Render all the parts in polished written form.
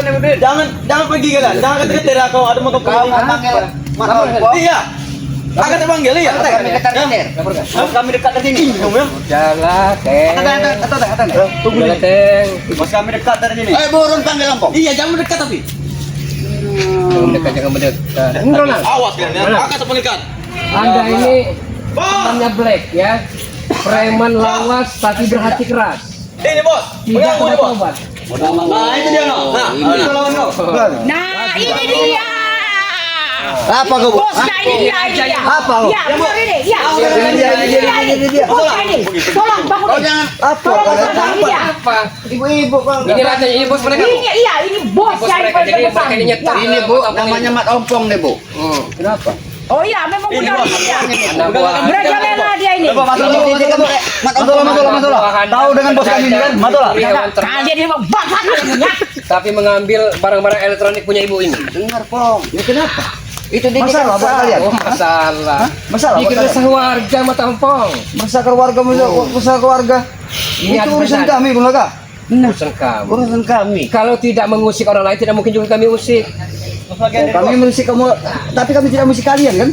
Jangan pergi kalian. Jangan ketir aku. Ada motor kau. Iya. Akan terpanggil ya. Kami dekat dari sini. Jangan, Teng. Tunggu Jangan, Teng. Mas kami dekat dari sini. Burung panggil lampau. Iya, jangan mendekat tapi. Jangan mendekat. Ronald, Awas kalian ya. Akan terpanggilkan. Anda ini temannya Black ya. Preman lawas tapi berhati keras. Ini bos. Tidak Mengaku ini bos. bertobat. Nah, itu dia no. Nah, itu lawan kau. Nah, ini dia. Apa kau? Bosnya ini dia. Apa? Ya, benar ini. Ya. Ini dia. Bosnya ini. Tolong bangun. Apa? Tolong ini dia. Apa? Ibu-ibu bang. Ini rajanya, ini bos mereka. Ini iya, ini bos Bos yang mereka, paling jadi besar. mereka ini nyetir. Ya. Ini bu, namanya Mat Ompong nih bu. Kenapa? Oh iya, memang benar dia. Anak buah Anda. Berajalela dia ini. Mat Ompong, Matola. Tahu dengan bos kami ini kan? Matola. Kalian ini mau bangsat ya. Tapi mengambil barang-barang elektronik punya ibu ini. Dengar Pong. Ya kenapa? Itu dia Masalah buat kalian. Oh, masalah. Masalah buat Bikin kalian. resah warga Matampong. Masalah keluarga, masalah keluarga. Ini Itu ada urusan benar. kami, Bung Laga. Urusan kamu. Urusan kami. Kalau tidak mengusik orang lain, tidak mungkin juga kami usik. Kami musik kamu, tapi kami tidak musik kalian kan?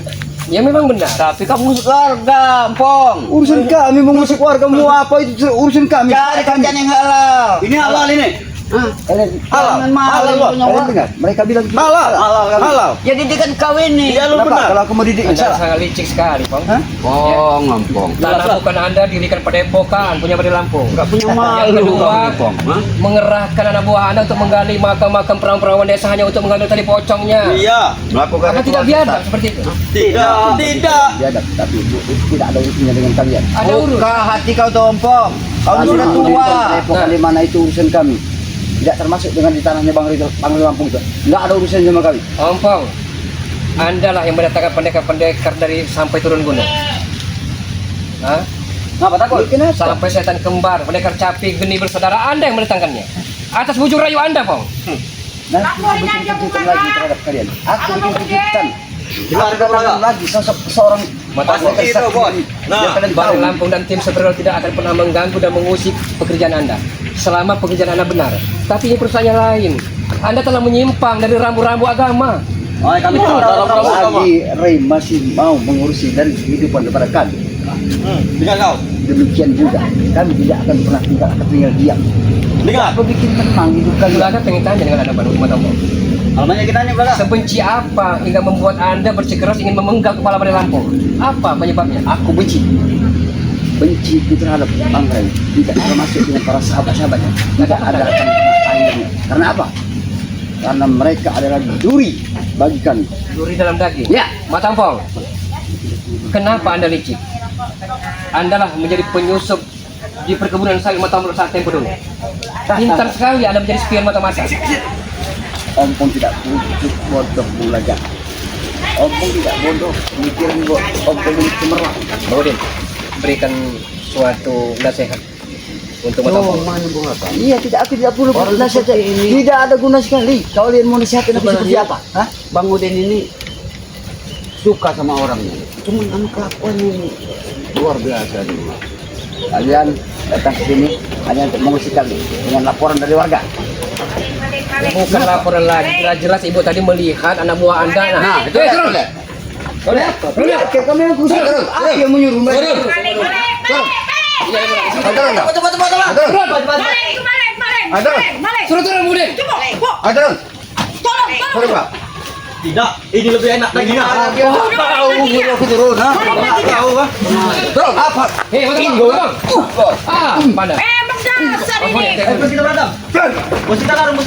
Ya memang benar. Tapi kamu keluarga, Pong. Urusan kami mengusik warga mau apa itu urusan kami. Cari kerjaan yang halal. Ini halal ini. Halal. Halal. Kalian dengar? Mereka bilang halal. Halal. Jadi dia kan kau ini. Iya lu benar. Kalau aku mau didik Anda salah. sangat licik sekali, Pong. Hah? Pong, Pong. Tanah bukan Anda dirikan padepokan, punya pada Lampung. Enggak punya Yang malu kedua, kamu, Pong. Hah? mengerahkan anak buah Anda untuk menggali makam-makam perawan-perawan desa hanya untuk mengambil tali pocongnya. Iya. Melakukan Apa tidak biadab seperti itu? Tidak. Biadab, tapi itu tidak ada urusannya dengan kalian. Ada urus. Buka hati kau tompong. Kau sudah tua. Bukan di mana itu urusan kami. Tidak termasuk dengan di tanahnya Bang Lampung itu. Enggak ada urusannya sama kami. Ompong, Anda lah yang mendatangkan pendekar-pendekar dari sampai turun gunung. Hah? Ngapa takut? Kenapa? Sampai setan kembar, pendekar capi, geni bersaudara, Anda yang mendatangkannya. Atas bujuk rayu Anda, Pong. Nanti aku bikin kejutan lagi terhadap kalian. Aku bikin kejutan. Ada lagi sosok seorang Mata sakti itu, bos. Nah, kalian tahu. Bang Lampung dan tim superior tidak akan pernah mengganggu dan mengusik pekerjaan Anda selama pekerjaan Anda benar. Tapi ini persoalannya lain. Anda telah menyimpang dari rambu-rambu agama. Kami lagi Ray masih mau mengurusi dari kehidupan daripada kami. Dengar kau. Demikian juga kami tidak akan pernah tinggal diam. Dengar. Aku bikin tenang hidup kalian. Belaka pengen tanya dengan Anda baru Mata Ompong. Alamanya kita belakang. Sebenci apa hingga membuat Anda bersikeras ingin memenggal kepala Pada Lampung? Apa penyebabnya? Aku benci itu terhadap Bang Ray. Tidak termasuk dengan para sahabat-sahabatnya. Tidak ada akan akhirnya. Karena apa? Karena mereka adalah duri bagi kami. Duri dalam daging. Ya. Mata Ompong. Kenapa Anda licik? Anda lah menjadi penyusup di perkebunan sawit Mata Ompong saat tempo dulu. Pintar sekali Anda menjadi spion mata-mata. Ompong tidak bodoh bulaga. Ompong tidak bodoh, mikirin Ompong ini cemerlang. Baudin, berikan suatu nasihat untuk Mata Ompong. Iya, aku tidak perlu nasihat ini. Tidak ada guna sekali. Kalian mau nasihatin aku seperti apa? Hah? Bang Udin ini suka sama orangnya. Cuma anu kelakuannya ini luar biasa nih. Kalian datang ke sini hanya untuk mengusik kami dengan laporan dari warga. Bukan laporan lagi, jelas-jelas ibu tadi melihat anak buah Anda. Nah, itu turun. Oke, kami yang kusik. Aku yang menyuruh mereka. Suruh turun, Budin. Tidak, ini lebih enak lagi. Aku turun. Turun apa? Hei, Mata Ompong. Mana? Dasar ini. Kita berantem. Mesti taruh.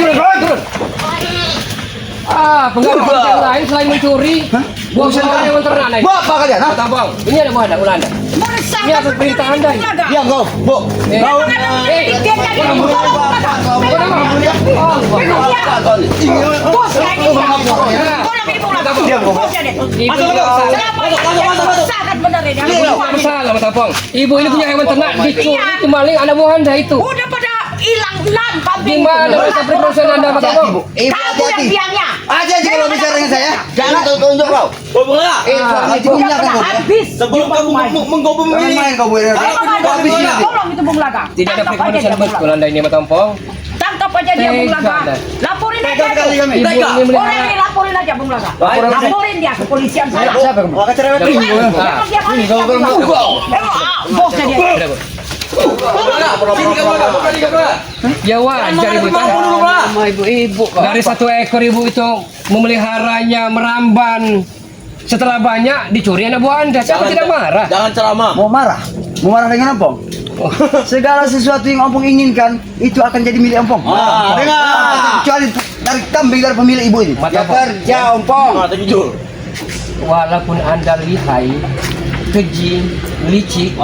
Turun. Pengganggu yang lain selain mencuri, buang-buang hewan ternak ini. Apa kalian? Mata Ompong, ini ada buah Anda, ulah Anda. Ini atas perintah Anda. Dia kau, Bu. Kau Masalah Mata Ompong. Ibu ini punya hewan ternak dicuri, dimaling anak buah Anda itu. Udah pada hilang lan Di kambing. mana rasa perkosaan Anda Mata Ompong? Kamu yang biangnya. Aja kalau bicara dengan saya. Jangan tunjuk kau. Itu punya kan kau. Habis. sebelum kamu menggobong Jangan ini. main kau boleh. Tolong itu Bung Laga. Tidak ada Tangkap perkemanusiaan aja dia, Bung betul Laga. Anda ini Mata Ompong. Tangkap Apa jadi Bung Tega Laga? dah. Laporin aja. Tega sekali kami. Ibu Tega. ini Orang melihara. ini laporin aja Bung Laga. Laporin aja. Laporin dia ke polisian saya. Siapa kamu? Wah, cerewet Jangan. ini. Ah. Ini bos jadi. Ya wajar ibu itu. Sama ibu-ibu kok. Dari 1 ekor ibu itu memeliharanya meramban. Setelah banyak dicuri anak buah Anda. Siapa tidak marah? Jangan ceramah. Mau marah? Mau marah dengan Ompong? Segala sesuatu yang Ompong inginkan itu akan jadi milik Ompong. Dengar. Kecuali dari kambing dari pemilik ibu ini. Mata apa? Kerja ompong. Mata jujur. Walaupun Anda lihai, keji, licik,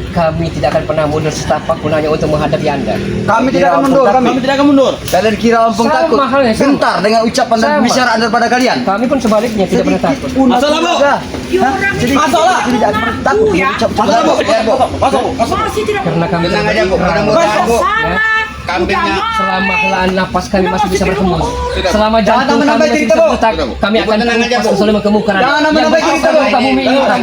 kami tidak akan pernah mundur setapak pun hanya untuk menghadapi Anda. Kami tidak akan mundur. Kami tidak akan mundur. Kalian kira Ompong Sama takut? halnya, sama. Gentar dengan ucapan dan Sama. pembicaraan daripada kalian. Kami pun sebaliknya tidak pernah takut. Asal apa? Jadi Asal lah. kita tidak akan takut dengan ucapan. Masuk, Bu. Masuk, Bu. Masih tidak. Karena kami Tenang aja, Bu. berbaik. Mudah-mudahan, Bu. Sana. Kambingnya Selama helaan napas kami masih bisa bertembus. Selama Jangan jantung kami nambah-nambah masih cerita, bisa Bu. berdetak, kami akan Tenang aja, terus Bu. selalu mengemukakan. Jangan nambah-nambah cerita, Bu. Kamu ini Bang.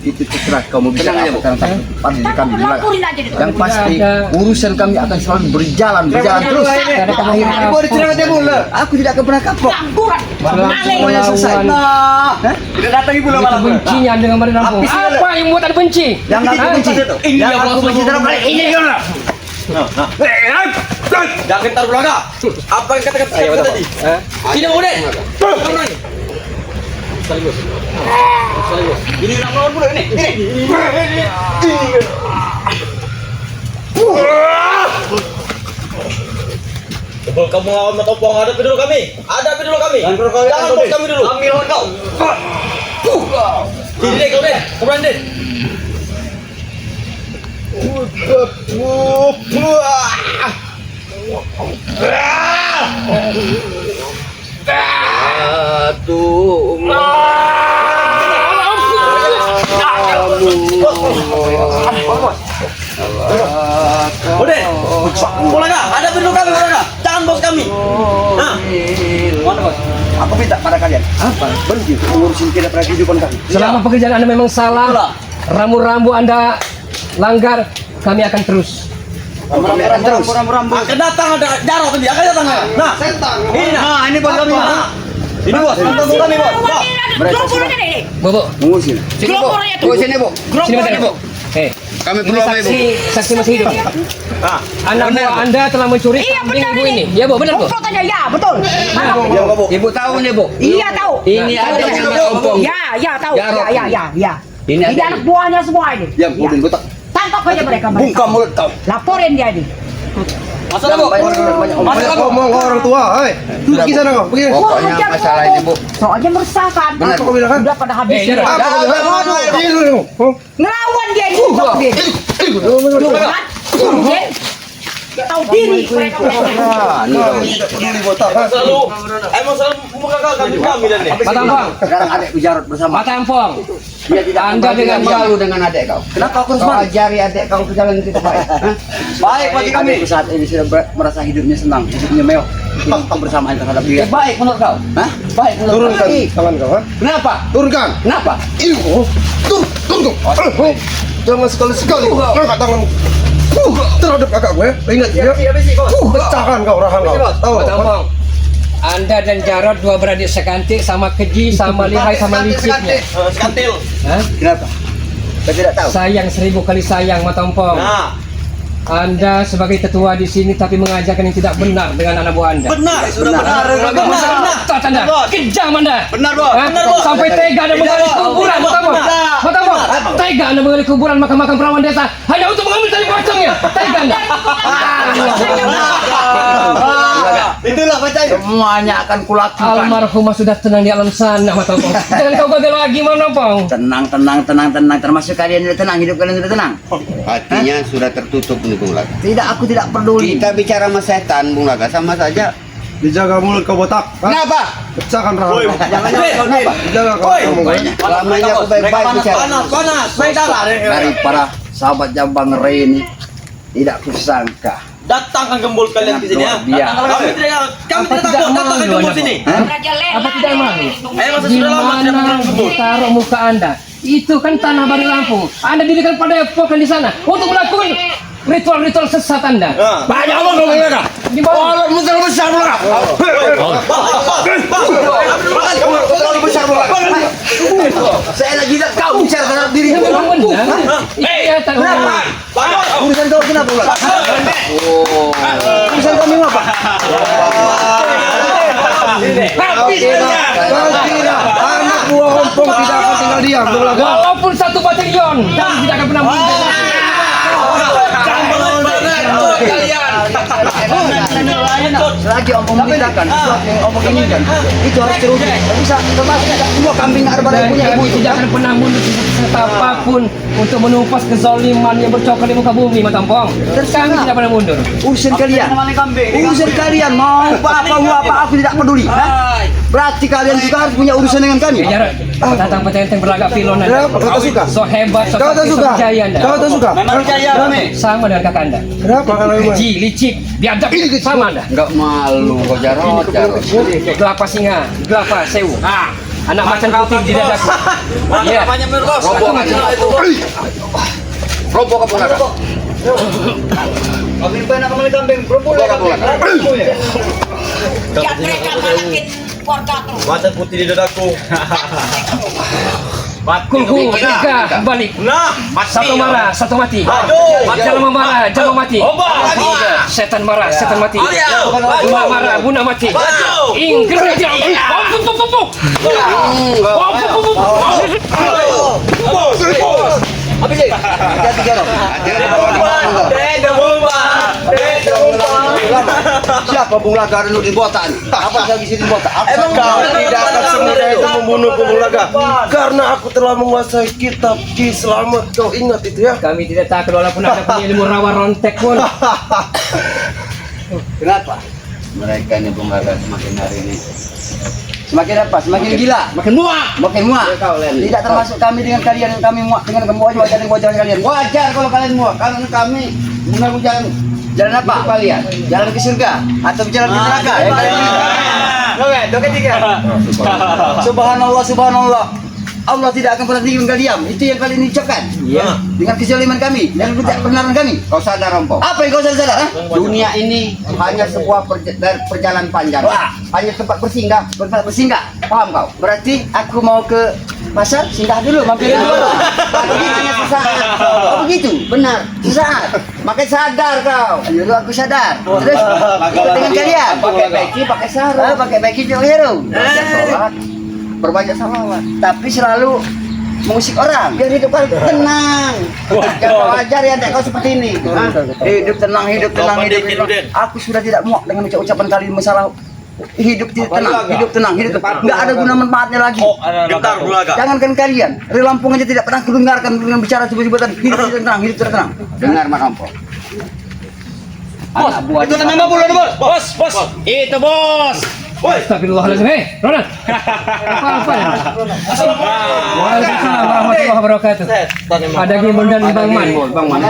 Itu terserah kamu bisa Tenang aja, Bu. lakukan pada diri kami. Laporin aja itu. Yang pasti Ada. urusan kami akan selalu berjalan terus. Ada kelahiran Ibu ada cerewet ya, Bu. Aku tidak akan pernah kapok. Gangguan. Maling. Semuanya selesai. Lawan. Tidak datang ibu Begitu bencinya dengan Mari Lampung. Habis dia. Apa yang membuat Anda benci? Yang aku benci. Ini Yang yang aku langsung benci dalam kali ini. Jangan gentar belaka. Apa yang kata-kata tadi? Sini Bu Dek. Sekaligus. Ini nak melawan pula ini. Kamu lawan mata Opong, hadapi dulu kami. Hadapi dulu kami. Jangan bos kami dulu. Kami lawan kau. Sini Dek, kau Dek. Kau berani Dek. Udah, mulai nggak? Hadapi dulu kami, mulai nggak? Jangan bos kami. Nah, Mana, Bos? Aku minta pada kalian. Apa? Berhenti mengurusin tidak pernah kehidupan kami. Selama pekerjaan Anda memang salah, rambu-rambu Anda langgar, kami akan terus. Kami akan terus. akan datang ada jarod tadi, akan datang. Nah, ini nah, ini bos kami. nah. Ini bos, tunggu kami bos. Bos. Gelombornya nih. Bobo, Mengurusin. Sini, Bu. Gelombornya Bu, tuh. sini, Bu. sini bentar, Bu. Kami Ini perlu sama Ibu. saksi masih hidup. Nah, Anak buah Anda telah mencuri Iya kambing benar ibu ini. Ya, Bu, benar, Bu. Komplot aja ya, betul. Ya, Bu. Ibu tahu nih, Bu. Iya tahu. Ini ada yang namanya ompong. Ya tahu. Jarod. Ya. Ini Ini ada anak buahnya semua ini. Yang boleh botak. Tangkap aja mereka. Buka mulut kau. Laporin dia ini. masalah bu. Banyak omong. Masalah bu. Ngomong ke orang tua, hei. Pergi sana kau, pergi. Pokoknya Wah, masalah ini, Bu. Soalnya meresahkan. Benar. Apa kau bilang kan? Udah pada habis. Eh, Jarod. Apa kau bilang? Ini dulu. Ngelawan dia ini. Stop dia. Kan? Kemudian, tahu diri. Selalu emang selalu menggagal kami dan nih. Mata Ampong, Sekarang adikku Jarod bersama. Mata Ampong. Dia tidak Anda dengan Malu dengan adik kau. Kenapa aku harus Kau malu? ajari adik kau ke jalan yang tidak baik. Hah? Baik bagi kami. Adikku saat ini sudah merasa hidupnya senang, hidupnya mewah. Ini kebersamaan terhadap dia. Ya, baik menurut kau. Hah? Baik menurut Turunkan kau. tangan kau, ha? Kenapa? Turunkan. Kenapa? Turun kau. Jangan sekali-sekali angkat tanganmu. Terhadap kakak gue, ingat ya. Pecahkan kau rahang kau. Tahu? Mata Ampong. Anda dan Jarod dua beradik sekantik, sama keji, sama lihai, sama liciknya. Skantil. Hah? Kenapa? Saya tidak tahu. Sayang 1000 kali sayang, Mata Ampong. Nah, Anda sebagai ketua di sini tapi mengajarkan yang tidak benar dengan anak buah Anda. benar, sudah benar. Benar, Anda. Kejam Anda. Benar, Bos. Hah? Benar, Bos. Sampai tega Anda menggali kuburan, Mata Ampong. Mata Ampong. Tega Anda menggali kuburan makam-makam perawan desa hanya untuk mengambil tali pocongnya. Tega Anda. Itulah bacanya. Semuanya akan kulakukan. Almarhumah sudah tenang di alam sana, Mata Ampong. Jangan kau gagal lagi, Mata Ampong. Tenang. Termasuk kalian tidak tenang, hidup kalian tidak tenang. Hatinya sudah tertutup nih Bung Laga. Tidak, aku tidak peduli. Kita bicara sama setan Bung Laga sama saja. Dijaga mulut kau botak. ha? Kenapa? Pecahkan rahang Woi, kau. jangan Kenapa? Dijaga kau Woi. ngomong kau. Selamanya aku baik-baik bicara. Panas. Baik darah. Dari para sahabat Jambang Ray ini tidak kusangka. Datangkan gembul kalian di sini ya. Luar biasa. Kami tidak takut. Datangkan gembul sini. Apa tidak malu? Ayo masa Di sudah lama tidak pernah mana gembul. taruh muka Anda? Itu kan tanah baru Lampung. Anda dirikan pada epokan di sana untuk melakukan ritual-ritual sesat Anda. Banyak omong kamu mereka. Di bawah. Orang besar mereka. Terlalu besar mereka. Saya lagi tidak kau bicara terhadap diri. Ini memang benar. Iya, tak Urusan kau kenapa pula? Urusan kami apa? Kau kira anak buah ompong tidak akan tinggal diam, Bulaga? Walaupun satu batalion, kami tidak akan pernah mundur. Selagi ompong memberitakan sesuatu yang ompong inginkan, itu harus teruji. Tidak bisa termasuk semua kambing arba yang punya ibu Kami itu. tidak akan pernah mundur serta apapun untuk menumpas kezaliman yang bercokol di muka bumi, Matampong. Kami tidak pernah mundur. Urusan kalian, urusan kalian mau apa aku tidak peduli. Berarti kalian juga harus punya urusan dengan kami. Ya, Jarod, datang petenteng berlagak pilon Anda. Kenapa? Kau tak suka? So hebat, so Kau tak sakti, so suka? percaya Anda. Kau tak suka? Sama dengan kakak Anda. Kenapa kalau memang? Keji, licik, biadab, sama Anda. Enggak malu kau Jarod. Kelapa singa, kelapa sewu. Anak macan putih di dadaku. Iya. Roboh aja. Roboh kamu mereka. Kami pernah kembali kambing, Roboh kamu mereka. Ya mereka malakin keluarga tuh. Macan putih di dadaku. Kuku, tiga, balik. Nah, Satu marah, satu mati. Aduh. Jangan marah, jangan mati. Setan marah, setan mati. Guna marah, guna mati. Inggris aja. Siapa Bulaga dulu di botan? Apa lagi sini botan? Kau tidak akan semudah itu membunuhku, Bulaga. Karena aku telah menguasai kitab Ki Slamet. Kau ingat itu ya? Kami tidak takut walaupun ada punya ilmu rawa rontek pun. Kenapa? Mereka ini Bulaga semakin hari ini. Semakin apa? Semakin gila. Makin muak. Makin muak. Tidak termasuk kami dengan kalian yang kami muak dengan kamu wajar dengan wajar kalian. Wajar kalau kalian muak. Karena kami mengaku jalan apa? Kalian jalan ke surga atau jalan ke neraka? Doa tiga. Subhanallah, subhanallah. Allah tidak akan pernah tinggal diam. Itu yang kalian ucapkan. Iya. Dengan kezaliman kami dan kebenaran kami. Kau sadar Rompong? Apa yang kau sadar? Ha? Dunia ini hanya sebuah perjalanan panjang. Hanya tempat bersinggah. Tempat bersinggah. Paham kau? Berarti aku mau ke pasar, singgah dulu, mampir dulu. Hanya sesaat. Oh begitu? Benar, sesaat. Makanya sadar kau. Ayo aku sadar. Terus ikut dengan kalian. Pakai peci, pakai sarung. Pakai baju juga hero. Banyak sholat, berbanyak salawat. Tapi selalu mengusik orang. Biar hidup kau tenang. Jangan kau ajar ya, kau seperti ini. Hidup tenang, hidup tenang, Kau hidup pendikin, tenang. Udin. Aku sudah tidak muak dengan ucapan kalian masalah hidup tenang, hidup tenang, hidup tenang. Nggak ada guna manfaatnya lagi. Bentar, Bulaga. Jangankan kalian, di Lampung aja tidak pernah kedengarkan dengan bicara sebut-sebutan hidup tidak tenang, hidup tidak tenang. Dengar Mas Rompong. Bos, itu nama bulan bos. Bos. Itu bos. Woi. Astagfirullahaladzim. Ronald. Apa? Waalaikumsalam warahmatullahi wabarakatuh. Ada Gimbal dan Bang Man. Bang Man.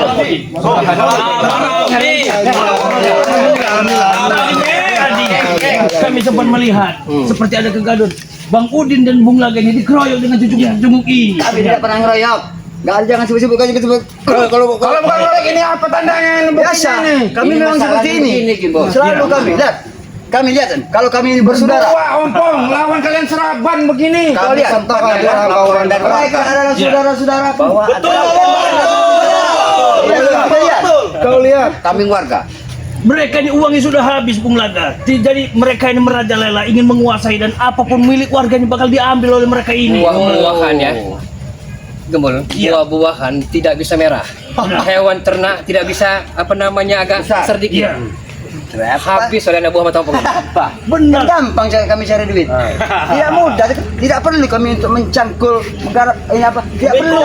Kami sempat melihat seperti ada kegaduhan. Bang Udin dan Bung Laga ini dikeroyok dengan cucuk-cucuk ini. Kami tidak pernah ngeroyok. Nggak ada, jangan sebut-sebut, kau sebut. Kalau bukan mereka ini apa tandanya? biasa, kami Ini memang masalah seperti ini. begini, Gimbal. Selalu kami lihat. Kami lihat kan, kalau kami ini bersaudara. Ompong, lawan kalian seraban begini. Kau lihat, Contohkan orang dari mereka adalah saudara-saudara bahwa Betul. Kau lihat. Kambing warga. Mereka ini uangnya sudah habis, Bung Laga. Jadi mereka ini merajalela, ingin menguasai dan apapun milik warganya bakal diambil oleh mereka ini. Buah-buahan ya. Gembul, buah-buahan tidak bisa merah. Hewan ternak tidak bisa agak sedikit. Iya. Habis oleh anak buah Matampong. Benar. gampang kami cari duit. Tidak mudah, tidak perlu kami untuk mencangkul menggarap ini apa. Tidak perlu.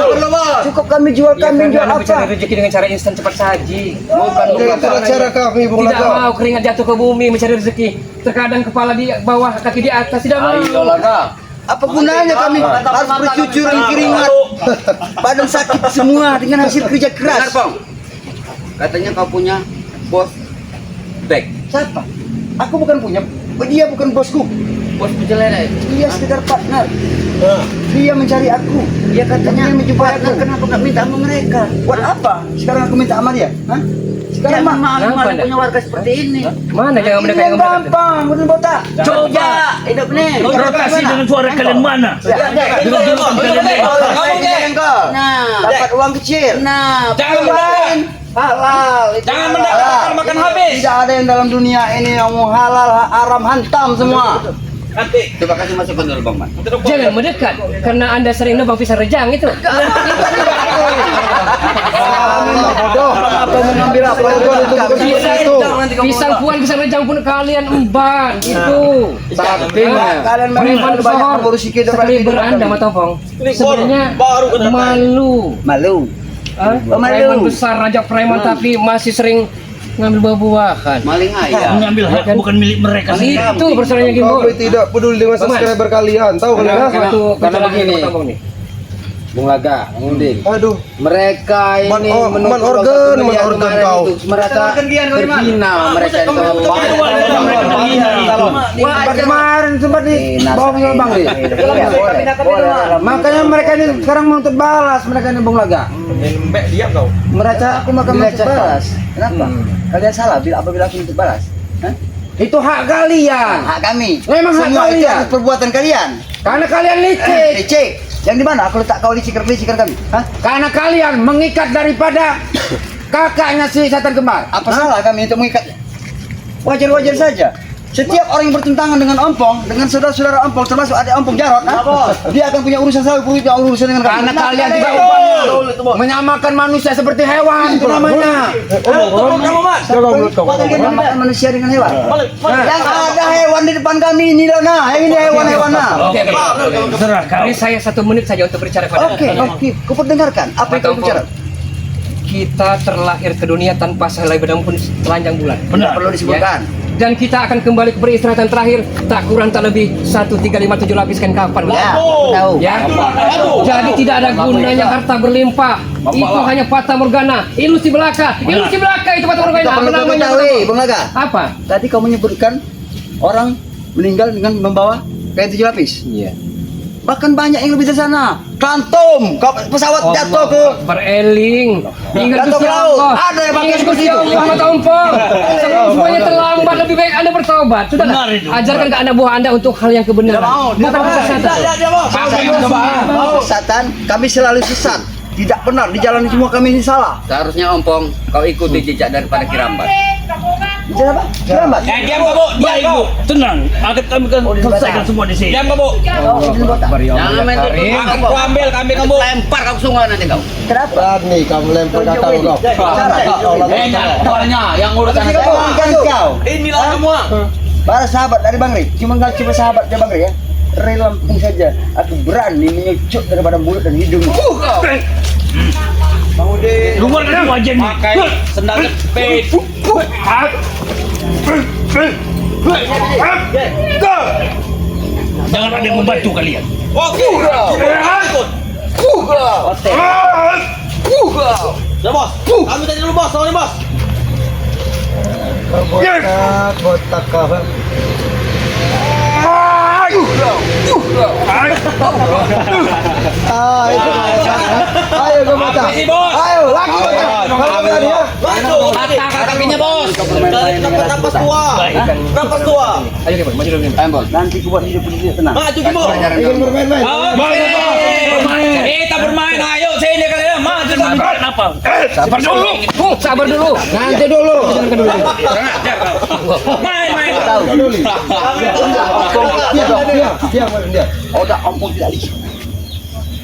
Cukup kami jual Ya, kambing jual karena Anda mencari apa. rezeki dengan cara instan cepat saji. Bukan Itulah cara kami, Bung Tidak Laga. mau keringat jatuh ke bumi mencari rezeki. Terkadang kepala di bawah, kaki di atas, tidak mau. Ayo Laga. Apa gunanya kami harus bercucuran keringat, badan sakit semua dengan hasil kerja Dengar, keras. Pong. Katanya kau punya bos back. Siapa? Aku bukan punya, dia bukan bosku. Bos penjelek. Dia sekedar partner. Dia mencari aku. Dia katanya menjumpai aku. Kenapa nggak minta sama mereka? Buat apa? Sekarang aku minta sama dia? Hah? Sekarang Kenapa Anda? punya warga seperti ini. Mana jangan Ini mereka yang yang mereka? gampang, betul botak. Coba. Hidup nih. Rotasi dengan suara kalian mana? Dengan julukan kalian mana? Nah, dapat uang kecil. Nah, Jangan lain halal. Itu Jangan halal. mendapatkan makan habis. Tidak ada yang dalam dunia ini yang mau halal, haram, hantam semua. Nanti. Coba kasih masukan dulu Bang Man. Jangan mendekat karena Anda sering nebang pisang rejang itu. Bodoh. Apa mengambil apa itu? Pisang puan, pisang rejang pun kalian emban itu. Tapi kalian Preman banyak sohor ngurusi kita sekaliber Anda Matopong. Ini Sebenarnya baru kedatangan. malu. malu. Hah? Oh, malu. Preman besar, raja preman tapi masih sering ngambil buah-buahan. Maling ayam. Mengambil hak bukan milik mereka sendiri. Itu persoalannya Gimbal. Kami tidak peduli dengan subscriber kalian, tahu kalian? Satu karena kecelakaan begini. Matopong nih. Bung Laga, Bung Udin. Aduh, Mereka ini Man organ kau. merasa terhina mereka itu. Kemarin sempat di bawah Bang Ri. Makanya mereka ini sekarang mau terbalas mereka ini Bung Laga. Mbak diam kau. Merasa Aku makan balas. Kenapa? Kalian salah apabila aku untuk balas. Hah? itu hak kalian. Hak kami. Memang hak Semua itu kalian. adalah perbuatan kalian. Karena kalian licik. Licik. Yang di mana? Aku letak kau licik-licikan kami. Hah? Karena kalian mengikat daripada kakaknya si setan kembar. Apa salah kami untuk mengikat? Wajar-wajar saja. Setiap orang yang bertentangan dengan ompong, dengan saudara-saudara ompong, termasuk adik ompong Jarot, dia akan punya urusan sama punya urusan dengan kami. Karena Nah, kalian tidak betul. upahnya menyamakan manusia seperti hewan itu namanya. Kamu Mas. Bagaimana menyamakan manusia dengan hewan? Yang ada hewan di depan kami ini loh, nah ini hewan-hewan nah. Oke, Serah kau. Beri saya 1 menit saja untuk berbicara pada Oke, kau perdengarkan apa yang kau bicara? Kita terlahir ke dunia tanpa sehelai benang pun telanjang bulan. Tidak perlu disebutkan. Dan kita akan kembali ke peristirahatan terakhir tak kurang tak lebih 1, 3, 5, 7 lapis kain kafan. Ya, Oh. tahu. Ya. Jadi tidak ada gunanya harta berlimpah. Itu hanya fata morgana, ilusi belaka. Ilusi belaka itu fata morgana. Kita Apa perlu namanya? ketahui, Bung Laga. Apa? Tadi kau menyebutkan orang meninggal dengan membawa kain 7 lapis. Iya. Bahkan banyak yang lebih dari sana. Kantum, pesawat jatuh ke bereling. Ingat Jatuh Gusti ke laut. Allah. Ada yang pakai Ingat seperti Gusti itu. Allah Muhammad Ompong. Sebelum semuanya terlambat, lebih baik Anda bertobat. Sudah. Benar itu. Ajarkan ke anak buah Anda untuk hal yang kebenaran. Bukan kesesatan. Kesesatan, kami selalu sesat. Tidak benar, di jalan ini semua kami ini salah. Seharusnya Ompong kau ikuti jejak daripada Kirambat. Bicara apa? Selamat. Diam kamu. Diam Baik kau. Bu, tenang. Akan kami akan selesaikan semua di sini. Diam kamu. Jangan main tutup. Aku ambil kambing kamu. Lempar kau ke sungai nanti kau. Kenapa? Berani kamu lempar kakak kau. Jangan yang urusan Tapi kau bukan kau. Inilah kamu. Para sahabat dari Bang Ri, cuma sahabat dari Bang Ri ya. Ri Lampung saja, aku berani menyucuk daripada mulut dan hidung. Luar dari wajahnya. Pakai sendal jepit. Jangan ada yang membantu kalian. Oke. Ikut. Ya bos. Kami tadi dulu bos. Sorry bos. Botak kau. Ayo kau botak. Apa sih bos? Ayo lagi botak. Kalau berani ya. Masuk. Patah kakinya bos. Napas tua. Napas tua. Ayo Gimbal, maju dulu. Gimbal. Nanti ku buat hidup dia tenang. Maju Gimbal. Ingin bermain-main. Kita bermain. Ayo sini kalian. Maju. Kenapa? Sabar dulu. Sabar dulu. Nanti dulu. Main. Diam. Odak ompong tidak licik.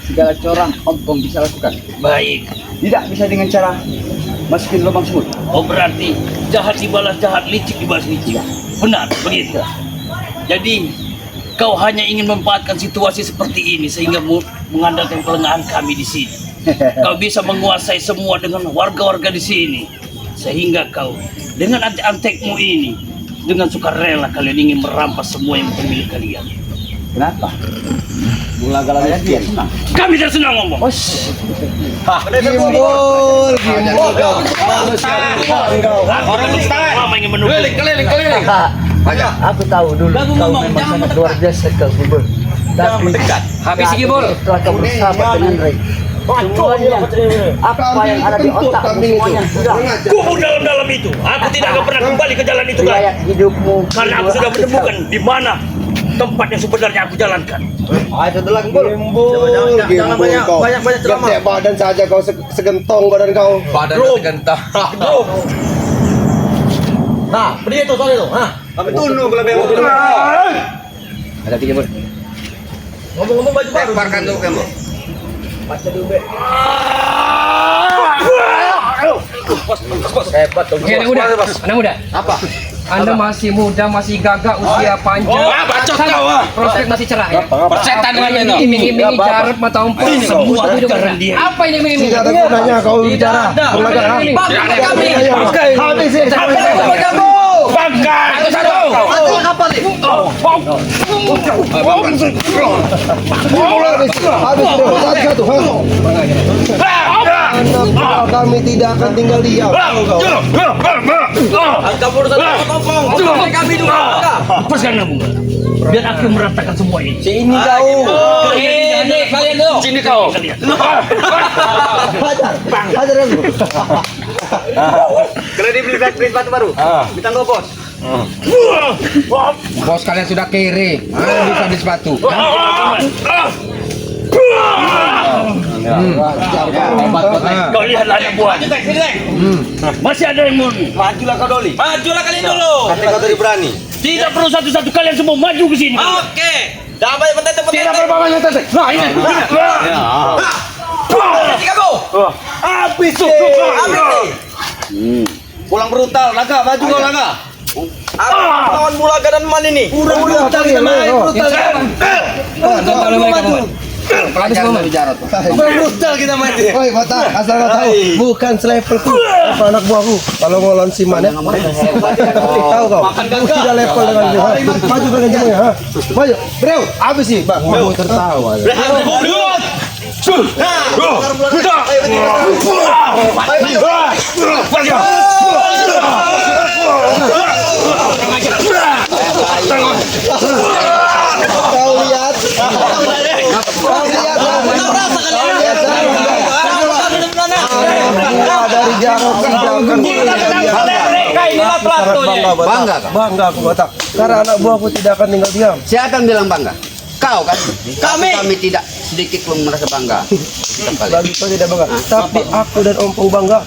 Segala corak ompong bisa lakukan. Baik. Tidak bisa dengan cara masukin lubang semut. Oh berarti jahat dibalas jahat, licik dibalas licik. Benar begitu. Jadi kau hanya ingin memanfaatkan situasi seperti ini sehingga mengandalkan kelengahan kami di sini. Kau bisa menguasai semua dengan warga-warga di sini, sehingga kau dengan antek-antekmu ini dengan sukarela kalian ingin merampas semua yang bukan milik kalian. Kenapa? Mula galanya dia senang. Kami tidak senang ngomong. Gimbal. Orang besar. Mama ingin menunggu. Keliling. Aku tahu dulu Bagus kau ngomong, memang jangan sangat mendekat. luar biasa kau Gibol. Jangan mendekat. Habis si Gibol. Setelah kau bersahabat dengan Ray, semuanya apa yang ada di otakmu semuanya sudah. Kubur dalam-dalam itu. Aku tidak akan pernah kembali ke jalan itu lagi. Riwayat hidupmu Karena aku sudah menemukan di mana tempat yang sebenarnya aku jalankan. Ayo satu lagi Gimbal. Jangan banyak ceramah. Gede badan saja kau segentong badan kau. Badan tergentang. Nah, beri itu soal itu. Hah? Kami tunduk lebih. Ada 3 Bol. Ngomong-ngomong baju baru. Lemparkan dulu kamu. Hebat tuh. Oke, anak muda. Apa? Anda masih muda, masih gagah, usia panjang. bacot kau, Prospek masih cerah ya. Persetan dengan ini. Iming-imingi jarut mata ompong. Ini semua Hidup karena Anda. dia. Apa ini iming-iming? Tidak ada gunanya kau bicara. Berlaga. Habis sih. Bangka. Satu. Habis satu. Anak kami tidak akan tinggal diam. Kamu urusan kompong. Kami dulu. Lepaskan kamu. Biar aku meratakan semua ini. Ini kau. Ini kalian dulu. Sini kau. Hajar aku. Kredibilitas batu baru. Bintang dua bos. Bos kalian sudah kere. Bisa di sepatu. Kau lihatlah anak buah. Masih ada yang mau. Majulah kau Doli. Majulah kalian dulu. Kata kau tadi berani. Tidak perlu satu-satu, kalian semua maju ke sini. Oke. Jangan banyak mentete. Tidak perlu banyak tetek. Nah ini. Tiga go. Habis tuh. Pulang brutal, Laga, maju kau Laga. Lawan Bulaga dan Man ini. Brutal kita main, brutal. Pelajaran dari Jarot. Brutal kita main. Oi, Mata, asal kau tahu, bukan selevelku, apa anak buahku. Kalau ngelawan si Man ya, tahu kau, tidak level dengan dia. Maju dengan dia, ha? Maju, bro, habis sih, bang, mau tertawa. Kau lihat, dari Jarot bangga aku Batak. Karena anak buahku tidak akan tinggal diam. Siapa yang bilang bangga? Kau kan? Kami. Kami tidak sedikit pun merasa bangga. Bagi kau tidak bangga, tapi aku dan Ompong bangga.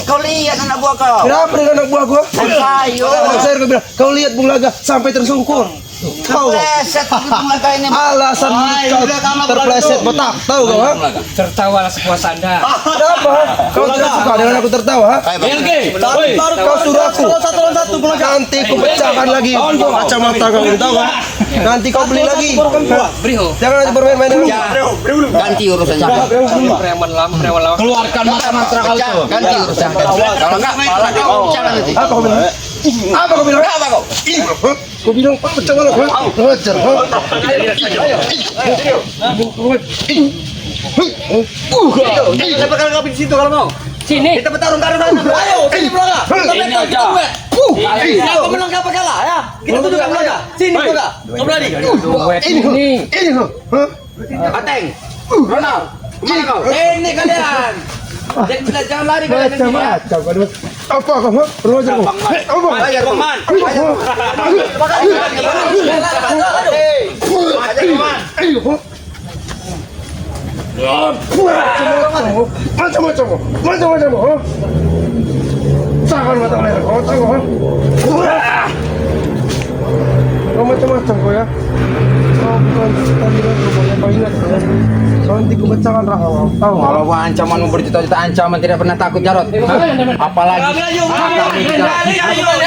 Kau lihat anak buah kau. Kenapa dengan anak buah gua? Ayo. Saya bilang, kau lihat Bung Laga sampai tersungkur. Kau Kepleset bunga kau ini. alasan kau terpleset botak, tahu kau? Ha? Tertawalah sepuas Anda. Kenapa? Kau tidak suka dengan aku tertawa? Ha? Baru kau suruh aku. Nanti ku pecahkan lagi kacamata kau ini, tahu kan? Nanti kau beli lagi. Beriho. Jangan nanti bermain-main dengan Ganti urusannya. Preman lama. Keluarkan mata-mata kau itu. Ganti urusannya. Kalau enggak, malah kau bicara nanti. apa kau bilang? Apa kau bilang? Apa kau? Kau bilang pecah malah kau. Hajar. Lepaskan kau di situ kalau mau. Sini. Kita bertarung karena sana. Ayo, sini Bulaga. Ini aja. Siapa menang siapa kalah ya? Kita tunjukkan Bulaga. Sini Bulaga. Kau berani. Duet ini. Ini kau. Ateng. Ronald. Kemana kau? Ini kalian. Jangan lari kalian. Macam-macam kau. Apa kau? Berwajar kau. Apa? Bayar Paman. Macam-macam. Jangan mata leher kau, tahu kau? Kau macam-macam kau ya. Kau bukan tadi kan kau banyak ingat kau. Kau nanti ku pecahkan raka kau, tahu kau? Kalau ancaman berjuta-juta ancaman tidak pernah takut Jarot. Apalagi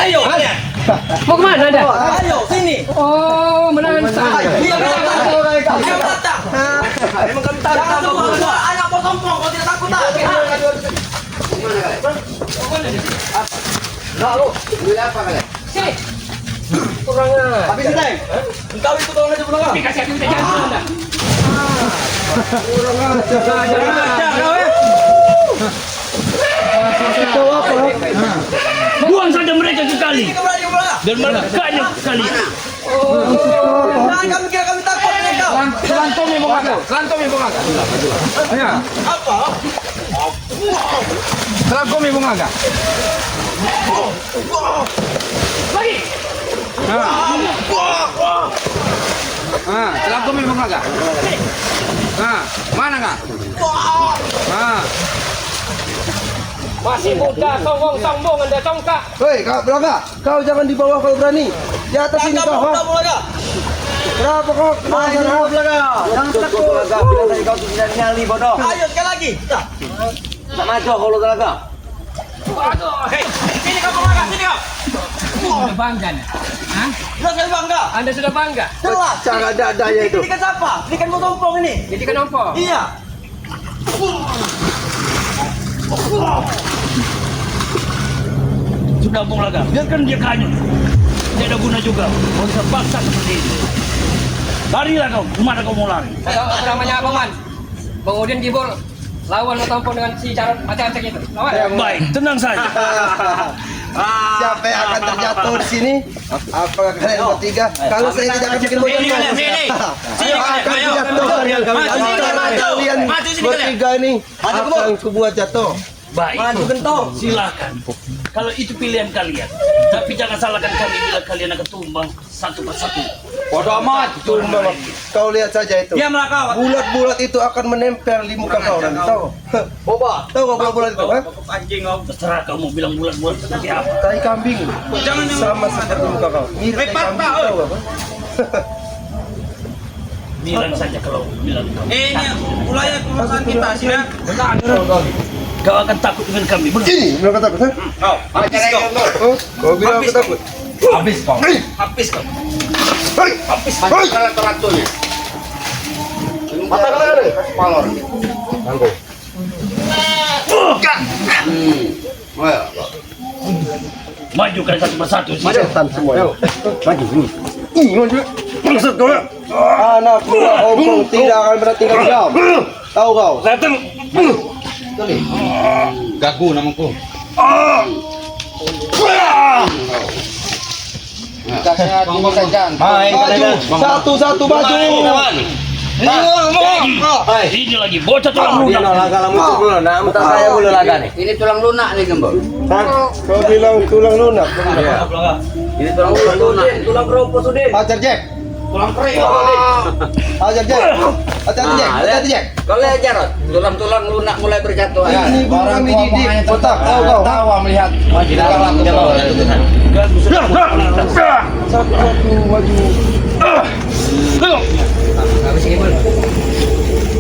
Ayo. Mau kemana Anda? Ayo, sini. Oh, menantang. Emang kami tahu anak bos sompong, kau tidak takut tak? Sini. Kurang aja. Habis ini, engkau itu tolong aja Bulaga. Kasih aku minta jangan Anda. Kau apa? Dua Buang saja mereka ke kali. Dan melekatnya ke kali. Jangan kami kira kami takut dengan kau. Selantomi bungaga. Selantomi bungaga. Ayo. Apa? Selantomi bungaga. Lagi. Selantomi bungaga. Mana kah? Masih bocah sombong Anda congkak. Hei, Kak Belaga, kau jangan di bawah kalau berani. Di atas ini kau. Kenapa kau kemarin? Jangan takut. Bilang tadi kau tidak nyali bodoh. Ayo sekali lagi. Tak maju kalau Belaga. Hei, sini kau bangga, sini kau. Sudah bangga nih. Hah? Sudah sekali bangga. Anda sudah bangga? Jelas. Cara dadanya itu. Ini kan siapa? Ini kan motompong ini. Jadi kan ompong. Iya. Sudah Bung Laga, biarkan dia kanyut. Tidak ada guna juga. Kau bisa paksa seperti ini. Larilah kau, kemana kau mau lari? Apa namanya apa man? Bang Udin Gibor lawan Motompong dengan si Jarod acak-acak itu. Lawan. Baik, tenang saja. Siapa yang akan terjatuh di sini? Apakah kalian bertiga? Kalau saya tidak akan bikin bocor. Akan jatuh kalian bertiga ini akan kubuat jatuh. Baik, silakan. Kalau itu pilihan kalian, tapi jangan salahkan kami bila kalian akan tumbang satu persatu. Bodoh amat, cuma kau lihat saja itu. Dia melakau. Bulat-bulat itu akan menempel di muka kau nanti. Tahu? Boba. Tahu kau bulat-bulat itu? Anjing kau. Terserah kau mau bilang bulat-bulat seperti apa. Tai kambing. Sama seperti muka kau. Mirip tai kambing tahu apa? Bilang saja kalau bilang kau. Ini mulai perusahaan kita sih ya. Kau akan takut dengan kami, benar? Ini bilang kau takut, ha? Kau. Habis kau. Oh, kau bilang kau takut. Habis kau. Habis kau. Habis. Terat-teratnya. Mata kalian ni. Palor. Tangguh. Maju kalian satu persatu. Setan semua. Maju. Maju. Maksud kau? Anak buah Hongkong tidak akan pernah tinggal diam. Tahu kau? Datang. Gagu namaku. Satu-satu maju. Ini lagi bocah tulang lunak. Ini tulang lunak nih Gembor. Kau bilang tulang lunak. Ini tulang lunak. Tulang keropos Udin. Hajar Jack. Tulang kering. Hajar Jack. Hati-hati Jack. Hati-hati Jack. Kau lihat Jarod, tulang-tulang lunak mulai berjatuhan. Ini guru kami didik. Botak. Tahu kau? Tawa melihat Satu-satu maju.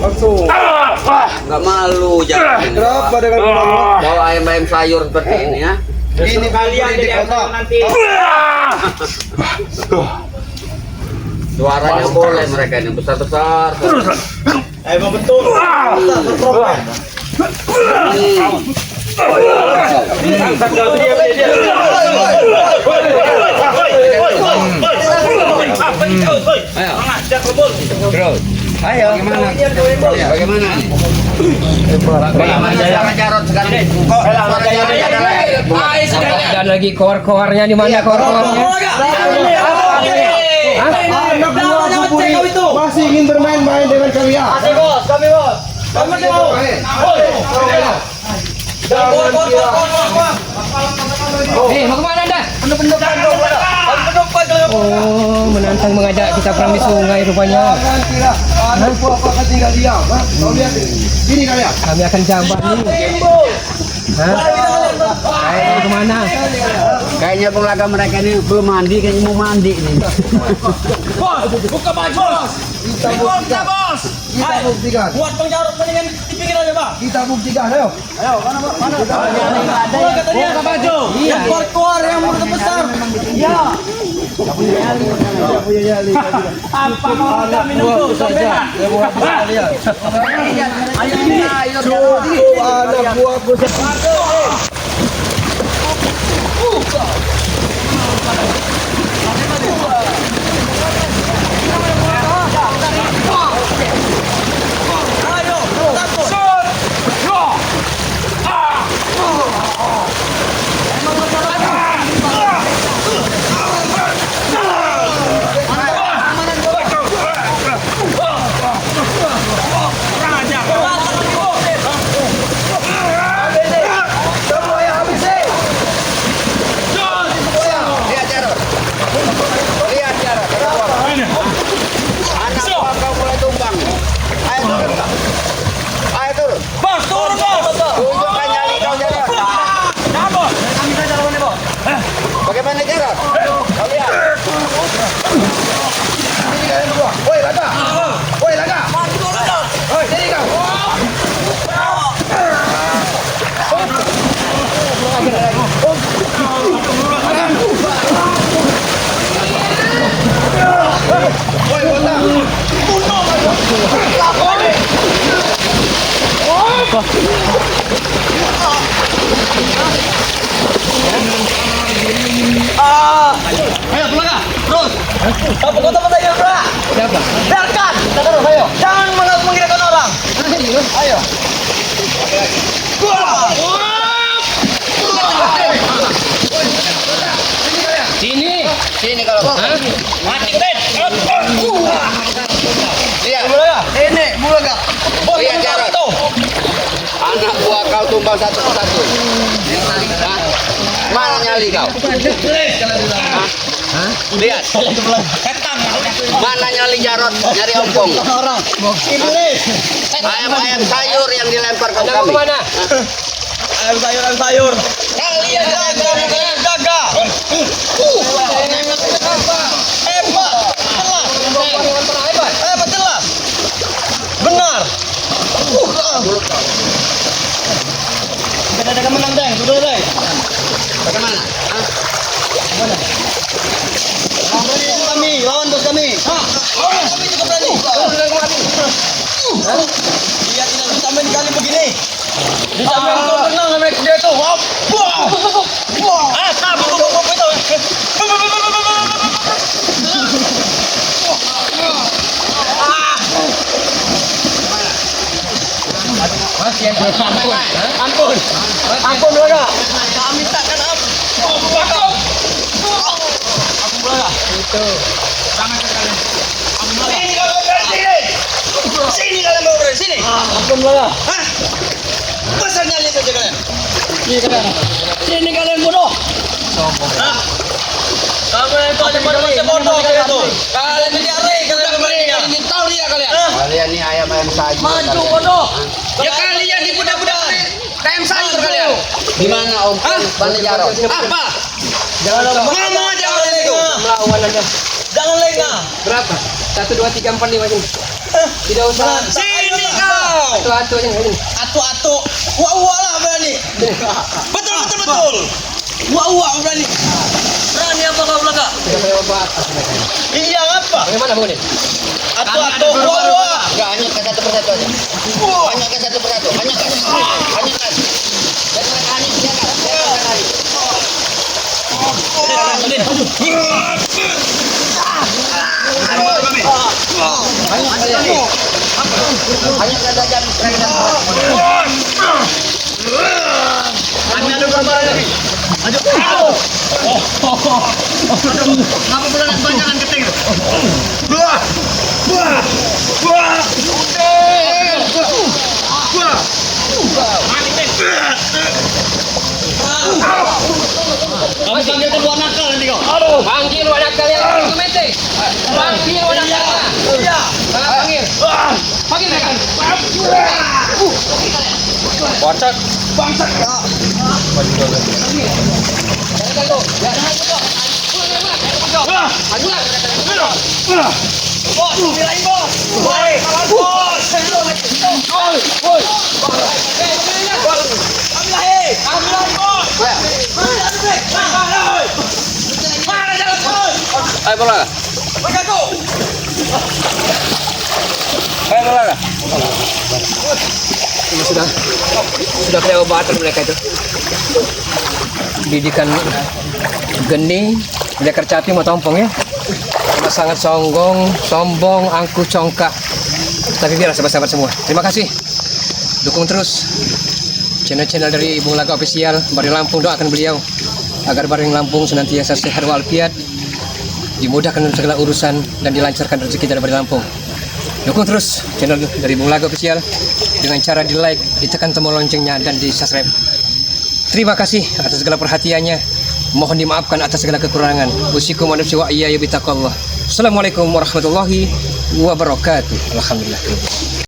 Langsung. Enggak malu jangan. Kenapa dengan malu? Bawa ayam-ayam sayur seperti ini ya. Ini kalian di kota. Suaranya boleh mereka ini besar-besar. Teruslah. Emang betul. Ayo. Bagaimana cara Jarod sekarang? Dan lagi koar-koarnya di mana koar-koarnya? Anak buah Buburi masih ingin bermain-main dengan kalian. Bos, kami bos. Kami mau. Mau kemana Anda? Penduduk Oh, menantang mengajak kita perang di sungai rupanya. Jangan kira anak buah akan tinggal diam. Kau lihat ini kalian. Kami akan jambat nih. Hah? Ayo kemana? Kayaknya pelaga mereka ini belum mandi, kayaknya mau mandi nih. Bos, buka baju bos. Kita Buktikan. buat Bang Jarod mendingan dipikir aja bang. Kita buktikan. Ayo. Mana? Buka katanya. Buka baju. Yang keluar yang mulut besar. Ya. Apa mau kita minum tuh? Sampai Anak buahku. Ayo pulang terus. Apa kau tempat aja bro? Siapa? Biarkan. Ayo. Jangan mengira-kan orang. Ayo. Sini. Sini kalau Mati keren. lihat. Ini Bulaga. Bos Lihat, Jarod. tuh. Anak buah kau tumbang satu persatu. Hah? Mana nyali kau? Hah? Lihat. Mana nyali Jarod? Nyari ompong. Orang. Iblis. Ayam-ayam sayur yang dilempar ke Anda mau kami. kemana? Ayam sayur. Kalian jaga. Hebat. Hebat jelas. Benar. Kita ada menang deh, sudah deh. Bagaimana? Hah? Lawan bos kami. Kami juga berani. Dia tidak bisa main kali begini. Bisa main kau menang sama dia tuh. Wah. Mas yang ampun. Ampun. Ampun Bulaga. Kami takkan ampun. Sini kalian mau berani sini. Ampun Bulaga. Hah? Masa nyali saja kalian? Sini kalian bodoh. Hah? Kamu itu aja macam bodoh kalian tuh. Kalian mencari kalian berani. Ini tahu dia kalian. Hah? Kalian ini ayam-ayam sayur. Maju bodoh. Ya kalian di budak-budak ayam sayur kalian. Di mana Om? Mana Jarod? Apa? Jangan ngomong aja kalian itu. Melawan Anda. Jangan lengah. Berapa? 1, 2, 3, 4, 5 sini. Tidak usah. Sini kau. Atu-atu aja sini. Atu-atu. Wah lah berani. Betul. Wah berani. Berani apa kau Bulaga? Tidak saya obat. Iya apa? Bagaimana Bu ini? Atu-atu. Wah. Enggak, hanya ke satu persatu aja. Hanya ke satu persatu. Hanya ke. Hanya ke. Dan mereka hanya silakan. Silakan lari. Hanya ke saja mereka. Kami ada berapa lagi? Maju. Apa pula kebanyakan keting? Kamu panggil kedua nakal nanti kau. Panggil wadah kalian itu mete. Panggil wadah kalian. Iya. Panggil. Panggil mereka. Bangsat. Bos, bilain bos. Bos. Ayo bola. Sudah kena obatan mereka itu. Didikan geni, lekar capi mau tompong ya. Sama sangat sombong, angkuh, congkak. Tapi biarlah sahabat-sahabat semua. Terima kasih. Dukung terus channel-channel dari Bung Laga Official. Bari Lampung, doakan beliau agar Bari Lampung senantiasa sehat walafiat, dimudahkan segala urusan dan dilancarkan rezeki dari Bari Lampung. Dukung terus channel dari Bung Laga Official dengan cara di like, ditekan tombol loncengnya dan di subscribe. Terima kasih atas segala perhatiannya. Mohon dimaafkan atas segala kekurangan. Usikum wa nafsi wa iyaya bitaqallah. Assalamualaikum warahmatullahi wabarakatuh. Alhamdulillah.